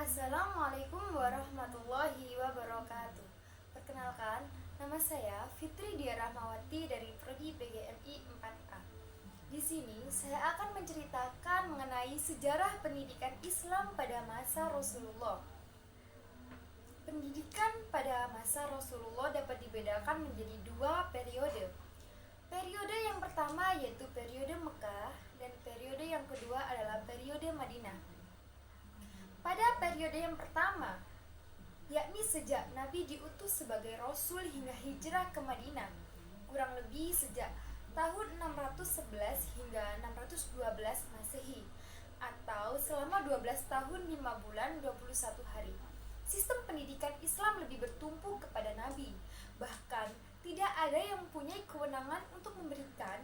Assalamualaikum warahmatullahi wabarakatuh. Perkenalkan, nama saya Fitri Dia Rahmawati dari Prodi PGMI 4A. Di sini saya akan menceritakan mengenai sejarah pendidikan Islam pada masa Rasulullah. Pendidikan pada masa Rasulullah dapat dibedakan menjadi dua periode. Periode yang pertama yaitu periode Mekah dan periode yang kedua adalah periode Madinah. Pada periode yang pertama, yakni sejak Nabi diutus sebagai Rasul hingga hijrah ke Madinah, kurang lebih sejak tahun 611 hingga 612 Masehi, atau selama 12 tahun 5 bulan 21 hari. Sistem pendidikan Islam lebih bertumpu kepada Nabi, bahkan tidak ada yang mempunyai kewenangan untuk memberikan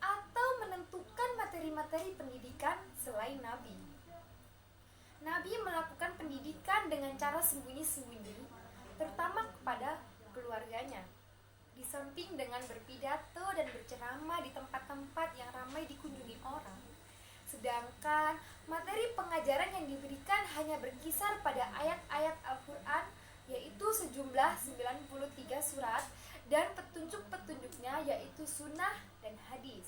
atau menentukan materi-materi pendidikan selain Nabi. Nabi melakukan pendidikan dengan cara sembunyi-sembunyi, terutama kepada keluarganya. Di samping dengan berpidato dan berceramah di tempat-tempat yang ramai dikunjungi orang. Sedangkan materi pengajaran yang diberikan hanya berkisar pada ayat-ayat Al-Quran, yaitu sejumlah 93 surat, dan petunjuk-petunjuknya yaitu sunnah dan hadis.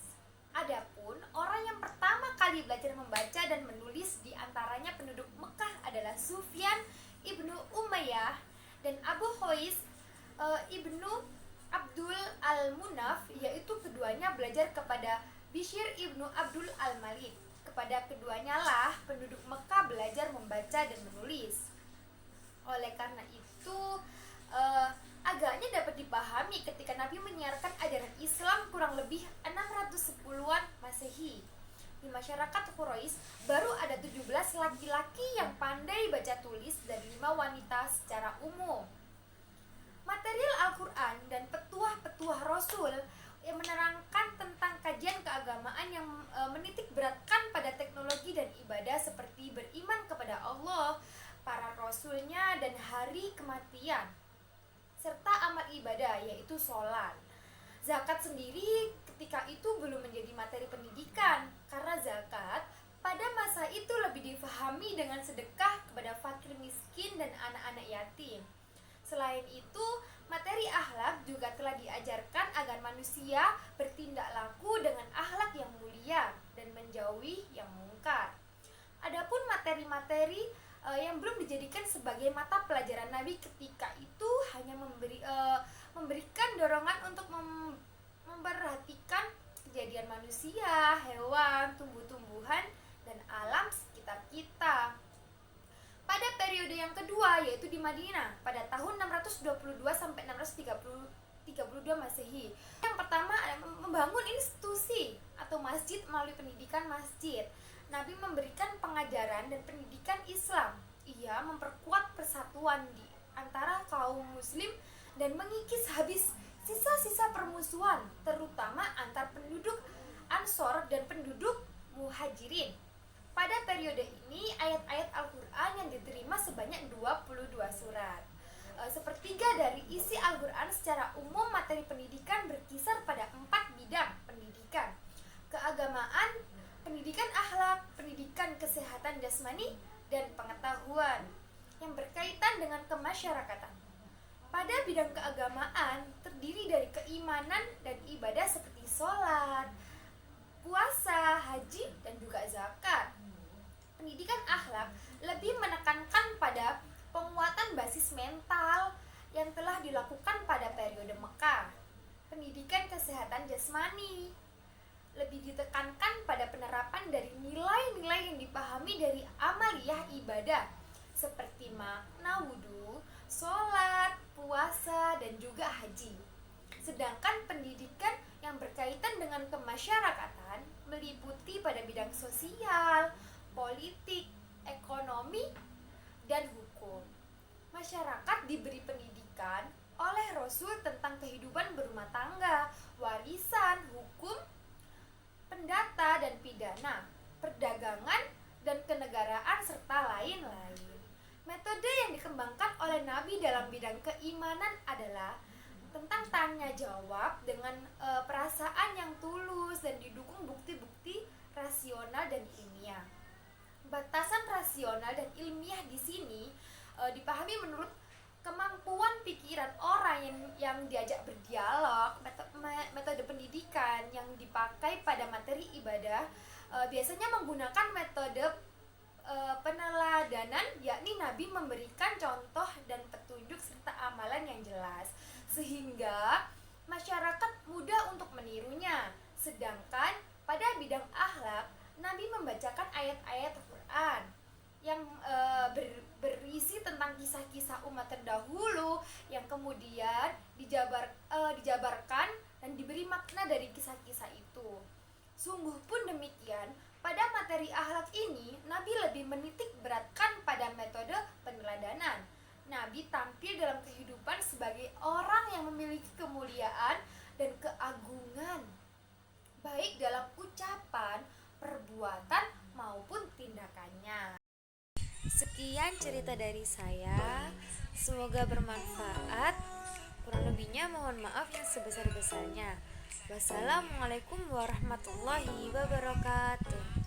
Adapun orang yang pertama kali belajar membaca dan menulis di antaranya penduduk Mekah adalah Sufyan ibnu Umayyah dan Abu Qais ibnu Abdul al-Munaf, yaitu keduanya belajar kepada Bishr ibnu Abdul al-Malik. Kepada keduanya lah penduduk Mekah belajar membaca dan menulis. Oleh karena itu, agaknya dapat dipahami ketika Nabi menyiarkan ajaran Islam kurang lebih 610-an Masehi. Di masyarakat Quraisy baru ada 17 laki-laki yang pandai baca tulis dan 5 wanita secara umum. Material Al-Quran dan petuah-petuah Rasul yang menerangkan tentang kajian keagamaan yang menitik beratkan pada teknologi dan ibadah seperti beriman kepada Allah, para Rasulnya, dan hari kematian, serta amal ibadah yaitu sholat. Zakat sendiri ketika itu belum menjadi materi pendidikan, karena zakat pada masa itu lebih difahami dengan sedekah kepada fakir miskin dan anak-anak yatim. Selain itu, materi akhlak juga telah diajarkan agar manusia bertindak laku dengan akhlak yang mulia dan menjauhi yang mungkar. Adapun materi-materi yang belum dijadikan sebagai mata pelajaran Nabi ketika itu hanya memberikan dorongan untuk memperhatikan kejadian manusia, hewan, tumbuh-tumbuhan, dan alam sekitar kita. Pada periode yang kedua yaitu di Madinah pada tahun 622 sampai 632 Masehi. Yang pertama membangun institusi atau masjid melalui pendidikan masjid. Nabi memberikan pengajaran dan pendidikan Islam. Ia memperkuat persatuan di antara kaum muslim dan mengikis habis sisa-sisa permusuhan, terutama antar penduduk Ansor dan penduduk Muhajirin. Pada periode ini, ayat-ayat Al-Quran yang diterima sebanyak 22 surat. Sepertiga dari isi Al-Quran secara umum materi pendidikan berkisar pada 4 bidang pendidikan: keagamaan, pendidikan akhlak, pendidikan kesehatan jasmani, dan pengetahuan yang berkaitan dengan kemasyarakatan. Pada bidang keagamaan terdiri dari keimanan dan ibadah seperti sholat, puasa, haji, dan juga zakat. Pendidikan akhlak lebih menekankan pada penguatan basis mental yang telah dilakukan pada periode Mekah. Pendidikan kesehatan jasmani lebih ditekankan pada penerapan dari nilai-nilai yang dipahami dari amaliyah ibadah seperti makna wudu, sholat, puasa, dan juga haji. Sedangkan pendidikan yang berkaitan dengan kemasyarakatan meliputi pada bidang sosial, politik, ekonomi, dan hukum. Masyarakat diberi pendidikan oleh Rasul tentang kehidupan berumah tangga, warisan, hukum, pendata dan pidana, perdagangan, dan kenegaraan, serta lain-lain. Metode yang dikembangkan oleh Nabi dalam bidang keimanan adalah tentang tanya jawab dengan perasaan yang tulus dan didukung bukti-bukti rasional dan ilmiah. Batasan rasional dan ilmiah di sini dipahami menurut kemampuan pikiran orang yang diajak berdialog. Metode pendidikan yang dipakai pada materi ibadah biasanya menggunakan metode peneladanan, yakni Nabi memberikan contoh dan petunjuk serta amalan yang jelas sehingga masyarakat mudah untuk menirunya. Sedangkan pada bidang akhlak, Nabi membacakan ayat-ayat Al-Quran yang berisi tentang kisah-kisah umat terdahulu yang kemudian dijabarkan dan diberi makna dari kisah-kisah itu. Sungguh pun demikian, pada materi akhlak ini Nabi lebih menitik beratkan pada metode peneladanan. Nabi tampil dalam kehidupan sebagai orang yang memiliki kemuliaan dan keagungan, baik dalam ucapan, perbuatan, maupun tindakannya. Sekian cerita dari saya, semoga bermanfaat. Kurang lebihnya mohon maaf yang sebesar-besarnya. Wassalamualaikum warahmatullahi wabarakatuh.